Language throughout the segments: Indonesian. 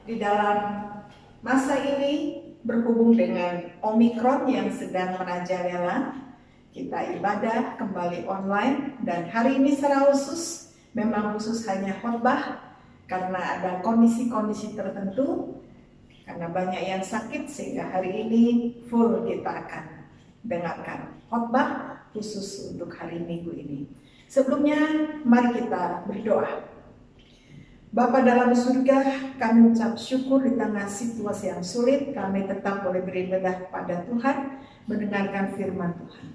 di dalam masa ini berhubung dengan Omikron yang sedang merajalela, kita ibadah kembali online, dan hari ini secara khusus, memang khusus hanya khotbah karena ada kondisi-kondisi tertentu, karena banyak yang sakit sehingga hari ini full kita akan dengarkan khotbah khusus untuk hari Minggu ini. Sebelumnya mari kita berdoa. Bapa dalam surga, kami ucap syukur di tengah situasi yang sulit, kami tetap boleh beribadah kepada Tuhan, mendengarkan firman Tuhan.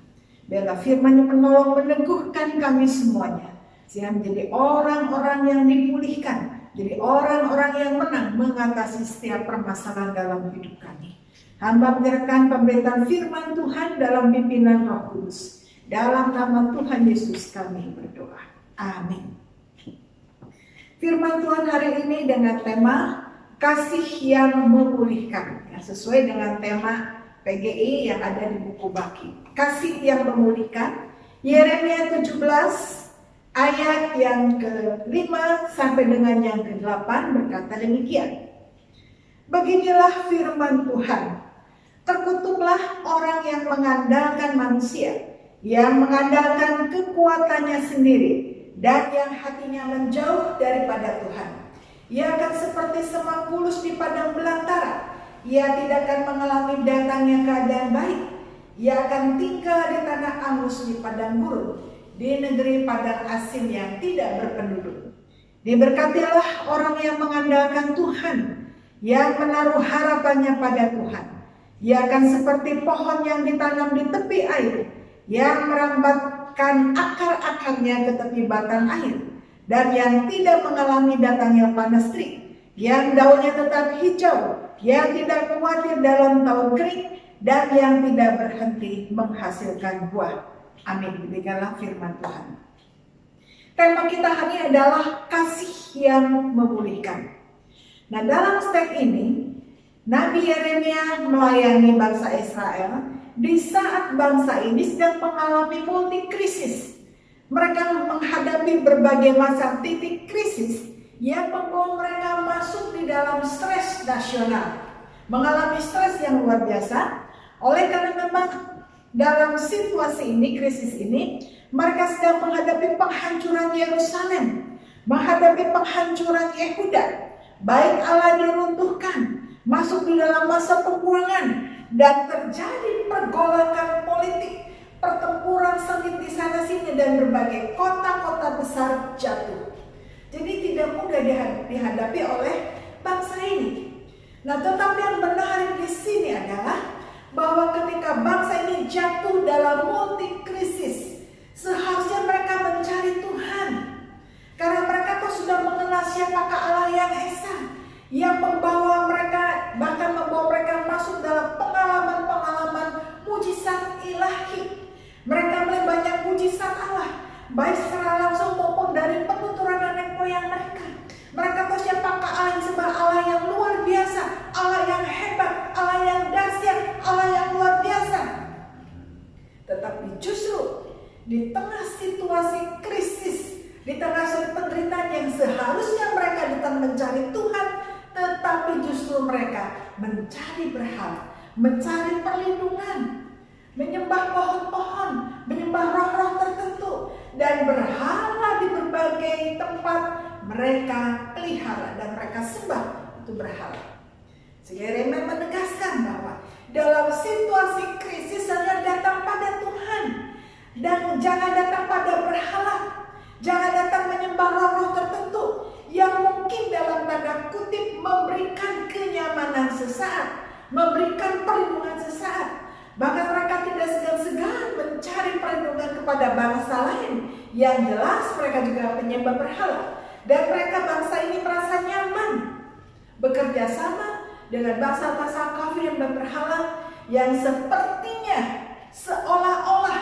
Biarlah firman yang menolong meneguhkan kami semuanya, sehingga menjadi orang-orang yang dipulihkan, jadi orang-orang yang menang mengatasi setiap permasalahan dalam hidup kami. Hamba menyerahkan pemberitaan firman Tuhan dalam pimpinan Roh Kudus. Dalam nama Tuhan Yesus kami berdoa. Amin. Firman Tuhan hari ini dengan tema kasih yang memulihkan, ya, sesuai dengan tema PGI yang ada di buku Baki. Kasih yang memulihkan, Yeremia 17 ayat yang ke-5 sampai dengan yang ke-8 berkata demikian. Beginilah firman Tuhan, terkutuklah orang yang mengandalkan manusia, yang mengandalkan kekuatannya sendiri, dan yang hatinya menjauh daripada Tuhan. Ia akan seperti semak bulus di padang belantara. Ia tidak akan mengalami datangnya keadaan baik. Ia akan tinggal di tanah angus di padang gurun, di negeri padang asing yang tidak berpenduduk. Diberkatilah orang yang mengandalkan Tuhan, yang menaruh harapannya pada Tuhan. Ia akan seperti pohon yang ditanam di tepi air, yang merambatkan akar-akarnya ke tepi batang air, dan yang tidak mengalami datangnya panas terik, yang daunnya tetap hijau, yang tidak khawatir dalam tahun kering, dan yang tidak berhenti menghasilkan buah. Amin. Demikianlah firman Tuhan. Tema kita hari ini adalah kasih yang memulihkan. Nah, dalam teks ini Nabi Yeremia melayani bangsa Israel di saat bangsa ini sedang mengalami multi krisis. Mereka menghadapi berbagai macam titik krisis yang membawa mereka masuk di dalam stres nasional, mengalami stres yang luar biasa. Oleh karena memang dalam situasi ini, krisis ini, mereka sedang menghadapi penghancuran Yerusalem, menghadapi penghancuran Yehuda, baik Allah diruntuhkan, masuk di dalam masa pembuangan, dan terjadi pergolakan politik, pertempuran sengit di sana sini, dan berbagai kota-kota besar jatuh. Jadi tidak mudah dihadapi oleh bangsa ini. Nah, tetapi yang menarik di sini adalah bahwa ketika bangsa ini jatuh dalam multi krisis, seharusnya mereka mencari Tuhan, karena mereka tuh sudah mengenal siapakah Allah yang esa, yang membawa mereka, bahkan membawa mereka masuk dalam pengalaman-pengalaman mujizat ilahi. Mereka melihat banyak mujizat Allah, baik secara langsung maupun dari penuturan nenek moyang mereka. Mereka tahu siapakah Allah yang disembah, Allah yang luar biasa, Allah yang hebat, Allah yang dahsyat, Allah yang luar biasa. Tetapi justru di tengah situasi krisis, di tengah penderitaan yang seharusnya mereka datang mencari Tuhan, tetapi justru mereka mencari berhala, mencari perlindungan, menyembah pohon-pohon, menyembah roh-roh tertentu, dan berhala di berbagai tempat mereka pelihara dan mereka sembah itu berhala. Sehingga Yeremia menegaskan bahwa dalam situasi krisis adalah datang pada Tuhan, dan jangan datang pada berhala, jangan datang menyembah roh-roh tertentu yang mungkin dalam tanda kutip memberikan kenyamanan sesaat, memberikan perlindungan sesaat. Bahkan mereka tidak segan-segan mencari perlindungan kepada bangsa lain, yang jelas mereka juga penyembah berhala. Dan mereka bangsa ini merasa nyaman bekerja sama dengan bangsa-bangsa kafir yang berhala, yang sepertinya seolah-olah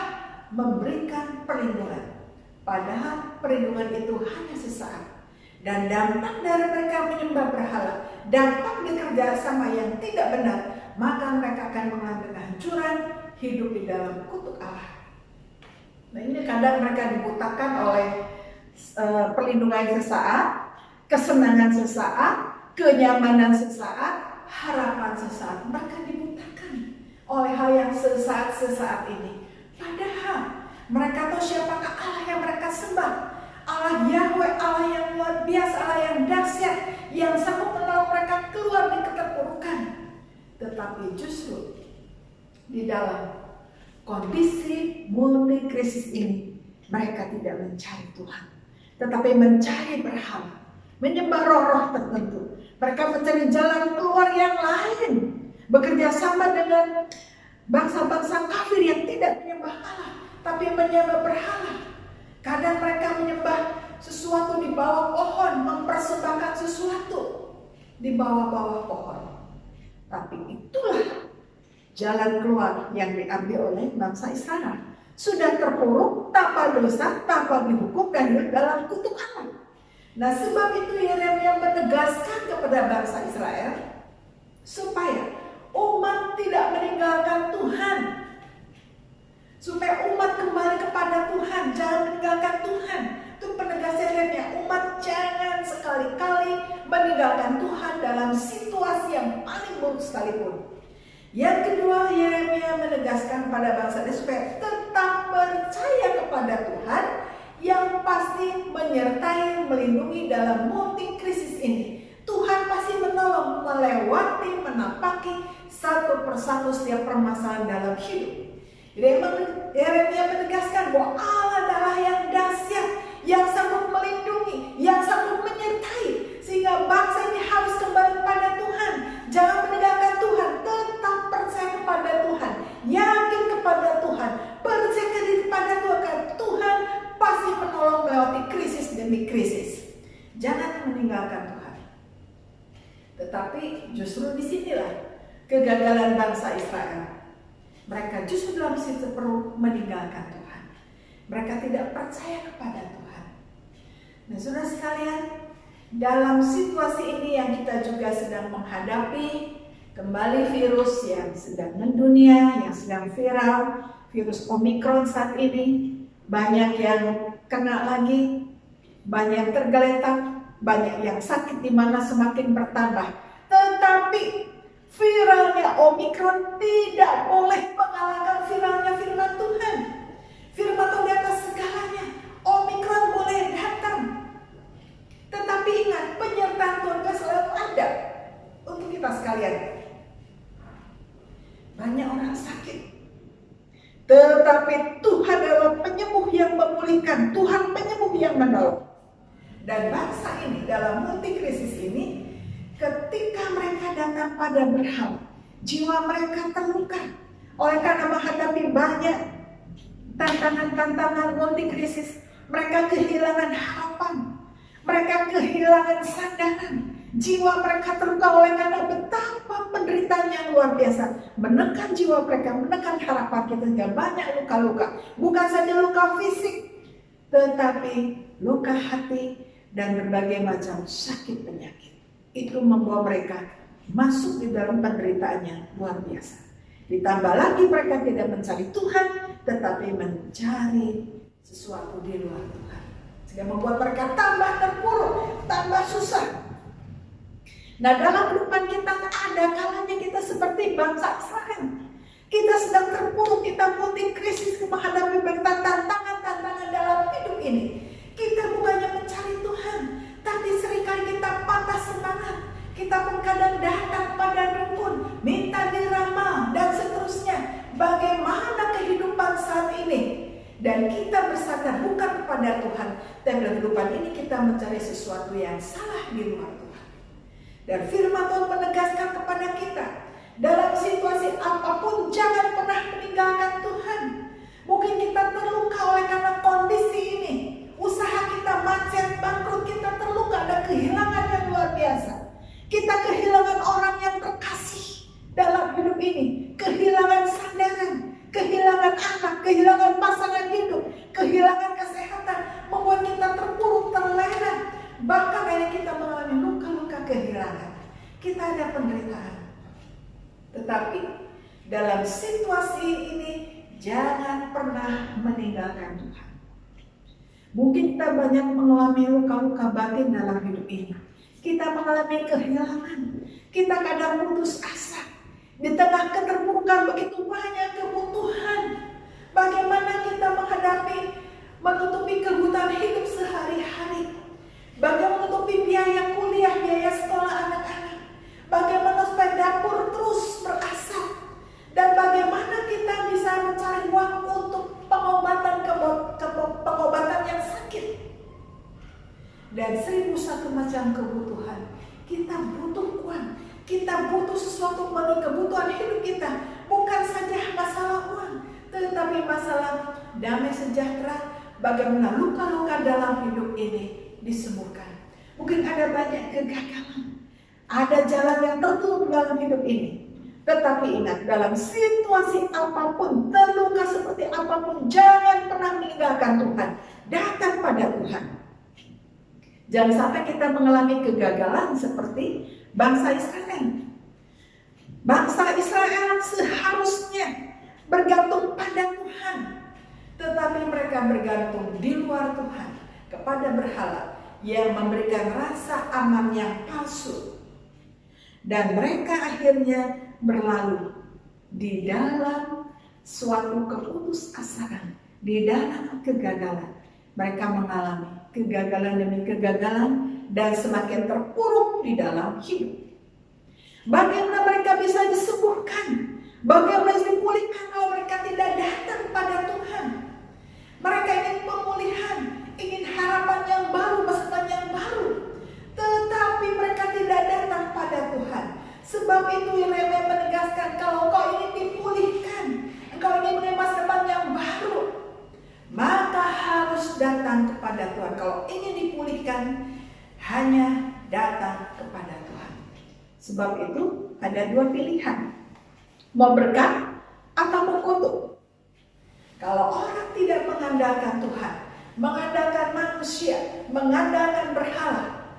memberikan perlindungan. Padahal perlindungan itu hanya sesaat. Dan dampak dari mereka menyembah berhala, dampak bekerja sama yang tidak benar, maka mereka akan mengalami kehancuran, hidup di dalam kutuk Allah. Nah, ini kadang mereka dibutakan oleh perlindungan sesaat, kesenangan sesaat, kenyamanan sesaat, harapan sesaat. Mereka dibutakan oleh hal yang sesaat ini. Padahal mereka tahu siapakah Allah yang mereka sembah. Allah Yahweh, Allah yang luar biasa, Allah yang dahsyat, yang sanggup menolong mereka keluar dari keterpurukan. Tetapi justru di dalam kondisi multi krisis ini, mereka tidak mencari Tuhan, tetapi mencari berhala, menyembah roh-roh tertentu. Mereka mencari jalan keluar yang lain, bekerja sama dengan bangsa-bangsa kafir yang tidak menyembah Allah, tapi menyembah berhala. Kadang mereka menyembah sesuatu di bawah pohon, mempersembahkan sesuatu di bawah-bawah pohon. Tapi itulah jalan keluar yang diambil oleh bangsa Israel. Sudah terpuruk, tanpa dosa, tanpa dihukum, dan dalam kutuk Allah. Nah, sebab itu Yeremia menegaskan kepada bangsa Israel supaya umat tidak meninggalkan Tuhan, supaya umat kembali kepada Tuhan, jangan meninggalkan Tuhan. Itu penegasan Yeremia, umat jangan sekali-kali meninggalkan Tuhan dalam situasi yang paling buruk sekalipun. Yang kedua, Yeremia menegaskan pada bangsa Israel supaya tetap percaya kepada Tuhan yang pasti menyertai, melindungi dalam multi krisis ini. Tuhan pasti menolong, melewati, menapaki satu persatu setiap permasalahan dalam hidup. Yeremia menegaskan bahwa Allah adalah yang dahsyat, yang sanggup melindungi, yang sanggup menyertai, sehingga bangsa ini harus kembali kepada Tuhan. Jangan meninggalkan Tuhan, tetap percaya kepada Tuhan, yakin kepada Tuhan, percaya diri kepada Tuhan. Tuhan pasti menolong melewati krisis demi krisis. Jangan meninggalkan Tuhan. Tetapi justru disinilah kegagalan bangsa Israel. Mereka justru dalam situ perlu meninggalkan Tuhan. Mereka tidak percaya kepada Tuhan. Nah, saudara sekalian, dalam situasi ini yang kita juga sedang menghadapi kembali virus yang sedang mendunia, yang sedang viral, virus Omikron saat ini, banyak yang kena lagi, banyak tergeletak, banyak yang sakit di mana semakin bertambah. Tetapi viralnya Omikron tidak boleh mengalahkan viralnya firman Tuhan. Firman Tuhan di atas segalanya. Omikron boleh datang, tetapi ingat, penyertaan Tuhan selalu ada untuk kita sekalian. Banyak orang sakit, tetapi Tuhan adalah penyembuh yang memulihkan. Tuhan penyembuh yang menolong. Dan bangsa ini dalam multi krisis ini, ketika mereka datang pada berhala, jiwa mereka terluka. Oleh karena menghadapi banyak tantangan-tantangan multi krisis, mereka kehilangan harapan, mereka kehilangan sandaran. Jiwa mereka terluka oleh karena betapa penderitaan yang luar biasa menekan jiwa mereka, menekan harapan kita, sehingga banyak luka-luka. Bukan saja luka fisik, tetapi luka hati dan berbagai macam sakit penyakit. Itu membawa mereka masuk di dalam penderitaannya luar biasa. Ditambah lagi mereka tidak mencari Tuhan, tetapi mencari sesuatu di luar Tuhan, sehingga membuat mereka tambah terpuruk, tambah susah. Nah, dalam kehidupan kita ada kalanya kita seperti bangsa Israel. Kita sedang terpuruk, kita multi krisis, menghadapi banyak tantangan-tantangan dalam hidup ini. Kita bukannya mencari Tuhan, tapi seringkali kita patah semangat. Kita pun kadang datang pada dukun, minta diramal, dan seterusnya. Bagaimana kehidupan saat ini? Dan kita bersadar bukan kepada Tuhan, tapi dalam kehidupan ini kita mencari sesuatu yang salah di luar Tuhan. Dan firman Tuhan menegaskan kepada kita, dalam situasi apapun jangan pernah meninggalkan Tuhan. Mungkin kita terluka oleh karena kondisi ini, usaha kita macet, bangkrut, kita terluka, ada kehilangan yang luar biasa. Kita kehilangan orang yang terkasih dalam hidup ini, kehilangan sandaran, kehilangan anak, kehilangan pasangan hidup, kehilangan kesehatan, membuat kita terpuruk, terlena. Bahkan akhirnya kita mengalami luka-luka kehilangan. Kita ada penderitaan. Tetapi dalam situasi ini jangan pernah meninggalkan Tuhan. Mungkin kita banyak mengalami luka-luka batin dalam hidup ini. kita mengalami kehilangan, kita kadang putus asa. Di tengah keterpurukan begitu banyak kebutuhan. Bagaimana kita menutupi kebutuhan hidup sehari-hari? Bagaimana menutupi biaya kuliah, biaya sekolah anak-anak? Bagaimana supaya dapur terus berasap? Dan bagaimana kita bisa mencari uang untuk pengobatan yang sakit? Dan 1001 macam kebutuhan. Kita butuh uang. Kita butuh sesuatu memenuhi kebutuhan hidup kita. Bukan saja masalah uang, tetapi masalah damai sejahtera. Bagaimana luka-luka dalam hidup ini disembuhkan. Mungkin ada banyak kegagalan. Ada jalan yang tertutup dalam hidup ini. Tetapi ingat, dalam situasi apapun, terluka seperti apapun, jangan pernah meninggalkan Tuhan. Datang pada Tuhan. Jangan sampai kita mengalami kegagalan seperti bangsa Israel. Bangsa Israel seharusnya bergantung pada Tuhan. Tetapi mereka bergantung di luar Tuhan kepada berhala yang memberikan rasa aman yang palsu. Dan mereka akhirnya berlalu di dalam suatu keputusasaan, di dalam kegagalan. Mereka mengalami kegagalan demi kegagalan dan semakin terpuruk di dalam hidup. Bagaimana mereka bisa disembuhkan? Bagaimana bisa dipulihkan kalau mereka tidak datang pada Tuhan? Mereka ingin pemulihan, ingin harapan yang baru, masa depan yang baru. Tetapi mereka tidak datang pada Tuhan. Sebab itu Yeremia menegaskan, kalau kau ingin dipulihkan, engkau ingin menerima masa depan yang baru, maka harus datang kepada Tuhan. Kalau ingin dipulihkan, hanya datang kepada Tuhan. Sebab itu ada dua pilihan, mau berkat atau berkutuk. Kalau orang tidak mengandalkan Tuhan, mengandalkan manusia, mengandalkan berhala,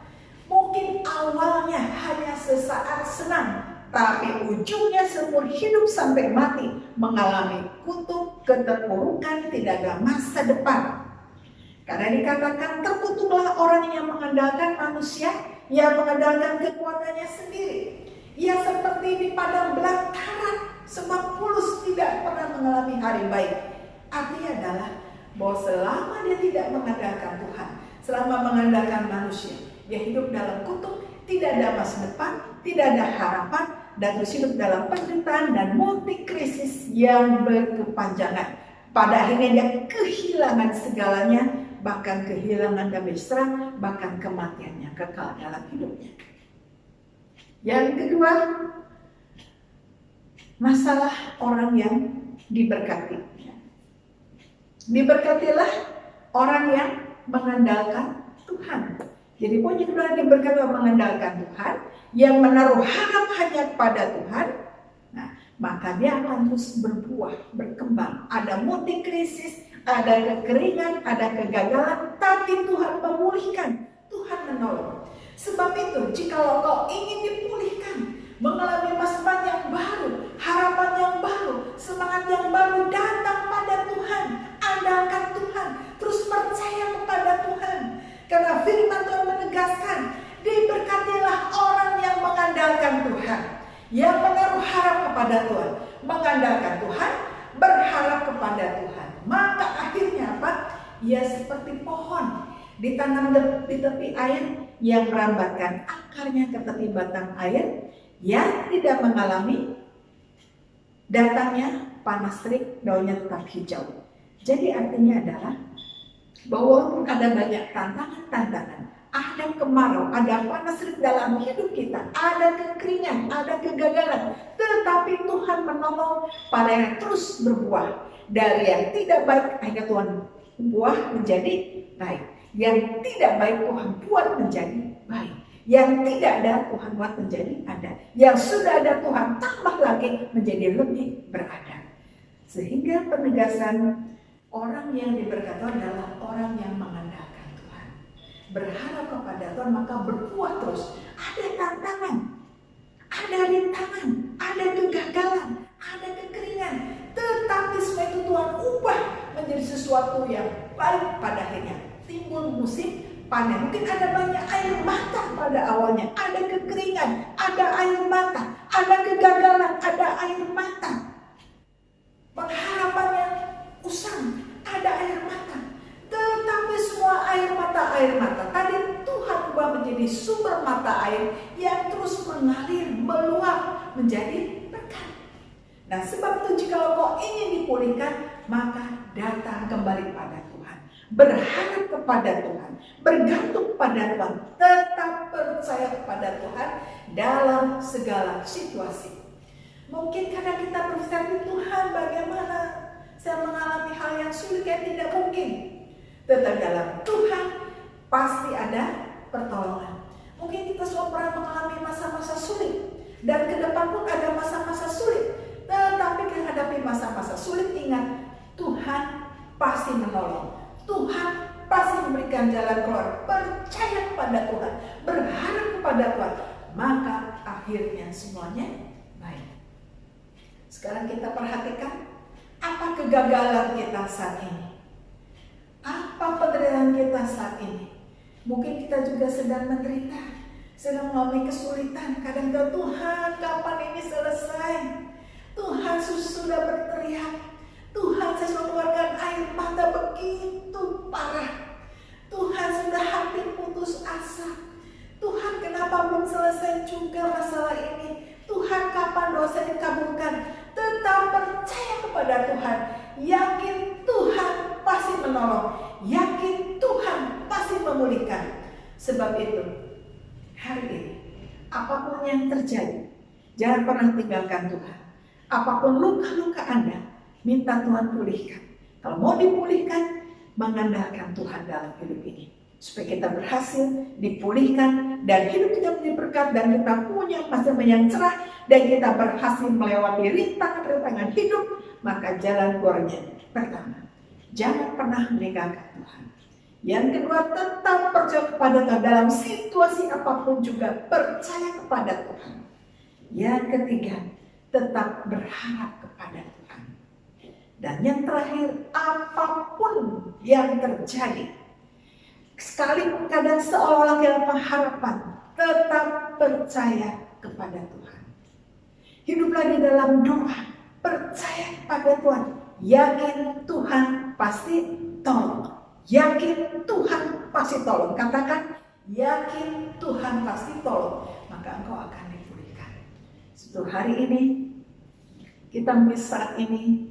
mungkin awalnya hanya sesaat senang, tapi ujungnya seumur hidup sampai mati mengalami kutuk, keterpurukan, tidak ada masa depan. Karena dikatakan terkutuklah orang yang mengandalkan manusia, yang mengandalkan kekuatannya sendiri. Ia seperti di padang belantara, sebab mulus tidak pernah mengalami hari baik. Artinya adalah bahwa selama dia tidak mengandalkan Tuhan, selama mengandalkan manusia, dia hidup dalam kutuk, tidak ada masa depan, tidak ada harapan, dan terus hidup dalam penderitaan dan multi krisis yang berkepanjangan. Pada akhirnya dia kehilangan segalanya, bahkan kehilangan damai sejahtera, bahkan kematiannya kekal dalam hidupnya. Yang kedua, masalah orang yang diberkati. Diberkatilah orang yang mengandalkan Tuhan. Jadi poin kedua, diberkati mengandalkan Tuhan, yang menaruh harap hanya kepada Tuhan. Nah, maka dia akan terus berbuah, berkembang. Ada multi krisis, ada kekeringan, ada kegagalan, tapi Tuhan memulihkan, Tuhan menolong. Sebab itu, jikalau kau ingin dipulihkan, mengalami masa depan yang baru, harapan yang baru, semangat yang baru, datang pada Tuhan, andalkan Tuhan, terus percaya kepada Tuhan. Karena firman Tuhan menegaskan, diberkatilah orang yang mengandalkan Tuhan, yang menaruh harap kepada Tuhan, mengandalkan Tuhan, berharap kepada Tuhan. Maka akhirnya apa? Ia seperti pohon ditanam di tepi air yang merambatkan akarnya ke tepi batang air, yang tidak mengalami datangnya panas terik, daunnya tetap hijau. Jadi artinya adalah bahwa walaupun ada banyak tantangan, ada kemarau, ada panas terik dalam hidup kita, ada kekeringan, ada kegagalan, tetapi Tuhan menolong pada yang terus berbuah. Dari yang tidak baik, akhirnya Tuhan buah menjadi baik. Yang tidak baik Tuhan buat menjadi baik. Yang tidak ada Tuhan buat menjadi ada. Yang sudah ada Tuhan tambah lagi menjadi lebih berada. Sehingga penegasan orang yang diberkati adalah orang yang mengandalkan Tuhan, berharap kepada Tuhan, maka berbuat terus. Ada tantangan, ada rintangan, ada kegagalan, ada kekeringan, tetapi semua itu Tuhan ubah menjadi sesuatu yang baik. Pada akhirnya timbul musim panen. Mungkin ada banyak air mata pada awalnya, ada kekeringan, ada air mata, ada kegagalan, ada air mata. Pengharapannya usang, ada air mata. Tetapi semua air mata tadi Tuhan ubah menjadi sumber mata air yang terus mengalir, meluap menjadi berkat. Nah, sebab itu jika kau ingin dipulihkan, maka datang kembali pada Tuhan, berharap kepada Tuhan, bergantung pada Tuhan, tetap percaya kepada Tuhan dalam segala situasi. Mungkin kadang kita berpikir, Tuhan bagaimana saya mengalami hal yang sulit, yang tidak mungkin. Tetapi dalam Tuhan pasti ada pertolongan. Mungkin kita semua pernah mengalami masa-masa sulit, dan ke depan pun ada masa-masa sulit. Tetapi menghadapi masa-masa sulit, ingat, Tuhan pasti menolong. Tuhan pasti memberikan jalan keluar. Percaya kepada Tuhan, berharap kepada Tuhan, maka akhirnya semuanya baik. Sekarang kita perhatikan apa kegagalan kita saat ini. Apa penderitaan kita saat ini? Mungkin kita juga sedang menderita, sedang mengalami kesulitan. Kadang kita, Tuhan kapan ini selesai? Tuhan sudah berteriak. Tuhan saya sudah mengeluarkan air mata begitu parah. Tuhan sudah hampir putus asa. Tuhan kenapa belum selesai juga masalah ini? Tuhan kapan dosa dikabulkan? Tetap percaya kepada Tuhan. Yakin Tuhan pasti menolong. Yakin Tuhan pasti memulihkan. Sebab itu, hari ini, apapun yang terjadi, jangan pernah tinggalkan Tuhan. Apapun luka-luka Anda, minta Tuhan pulihkan. Kalau mau dipulihkan, mengandalkan Tuhan dalam hidup ini. Supaya kita berhasil dipulihkan dan hidup kita menjadi berkat, dan kita punya masa yang cerah, dan kita berhasil melewati rintangan-rintangan hidup. Maka jalan keluarnya, pertama, jangan pernah meninggalkan Tuhan. Yang kedua, tetap percaya kepada Tuhan dalam situasi apapun, juga percaya kepada Tuhan. Yang ketiga, tetap berharap kepada Tuhan. Dan yang terakhir, apapun yang terjadi, sekalipun kadang seolah-olah kita pengharapan, tetap percaya kepada Tuhan. Hiduplah di dalam doa, percaya kepada Tuhan, yakin Tuhan pasti tolong. Yakin Tuhan pasti tolong. Katakan, yakin Tuhan pasti tolong, maka engkau akan dipulihkan. Suatu hari ini, kita mungkin saat ini,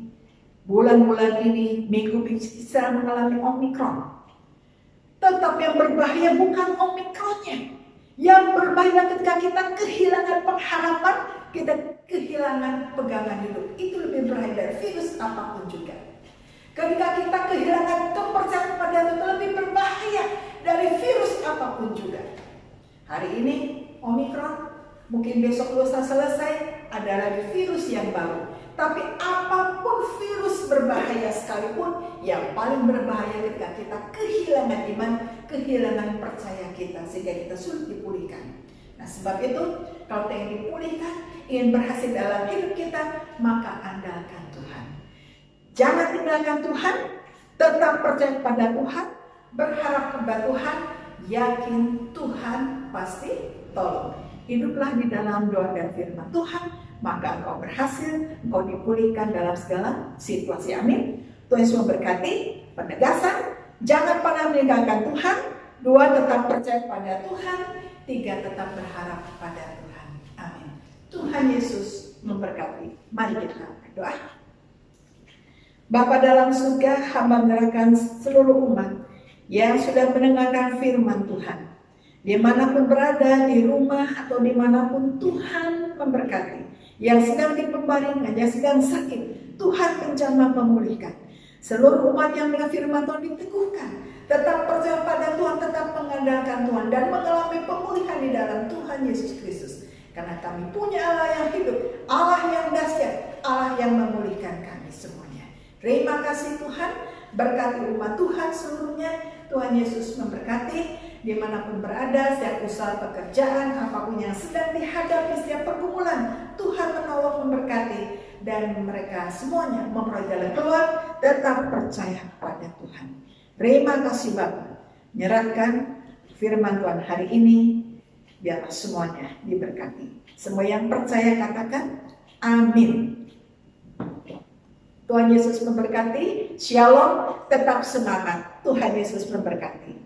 bulan-bulan ini, minggu-minggu kita mengalami Omikron. Tetap yang berbahaya bukan Omikronnya. Yang berbahaya ketika kita kehilangan pengharapan, kita kehilangan pegangan hidup. Itu lebih berbahaya dari virus apapun juga. Ketika kita kehilangan kepercayaan pada Tuhan, itu lebih berbahaya dari virus apapun juga. Hari ini Omikron, mungkin besok lusa selesai, ada lagi virus yang baru. Tapi apapun virus berbahaya sekalipun, yang paling berbahaya ketika kita kehilangan iman, kehilangan percaya kita, sehingga kita sulit dipulihkan. Nah, sebab itu, kalau kita ingin dipulihkan, ingin berhasil dalam hidup kita, maka andalkan Tuhan. Jangan tinggalkan Tuhan, tetap percaya kepada Tuhan, berharap kepada Tuhan, yakin Tuhan pasti tolong. Hiduplah di dalam doa dan firman Tuhan, maka engkau berhasil, engkau dipulihkan dalam segala situasi. Amin. Tuhan Yesus memberkati. Penegasan, jangan pernah meninggalkan Tuhan. 2, tetap percaya pada Tuhan. 3, tetap berharap pada Tuhan. Amin. Tuhan Yesus memberkati. Mari kita berdoa. Bapa dalam surga, hamba menyerahkan seluruh umat yang sudah mendengarkan firman Tuhan. Dimanapun berada, di rumah atau dimanapun, Tuhan memberkati. Yang sedang dipembaringkan, yang sedang sakit, Tuhan menjamah memulihkan. Seluruh umat yang mendengar firman Tuhan diteguhkan, tetap percaya pada Tuhan, tetap mengandalkan Tuhan, dan mengalami pemulihan di dalam Tuhan Yesus Kristus. Karena kami punya Allah yang hidup, Allah yang dahsyat, Allah yang memulihkan kami semuanya. Terima kasih Tuhan, berkati umat Tuhan seluruhnya. Tuhan Yesus memberkati. Dimanapun berada, setiap usaha pekerjaan, apapun yang sedang dihadapi, setiap pergumulan, Tuhan menolong, memberkati, dan mereka semuanya memperoleh jalan keluar, tetap percaya kepada Tuhan. Terima kasih Bapa. Menyerahkan firman Tuhan hari ini. Biarlah semuanya diberkati. Semua yang percaya katakan amin. Tuhan Yesus memberkati. Shalom, tetap semangat. Tuhan Yesus memberkati.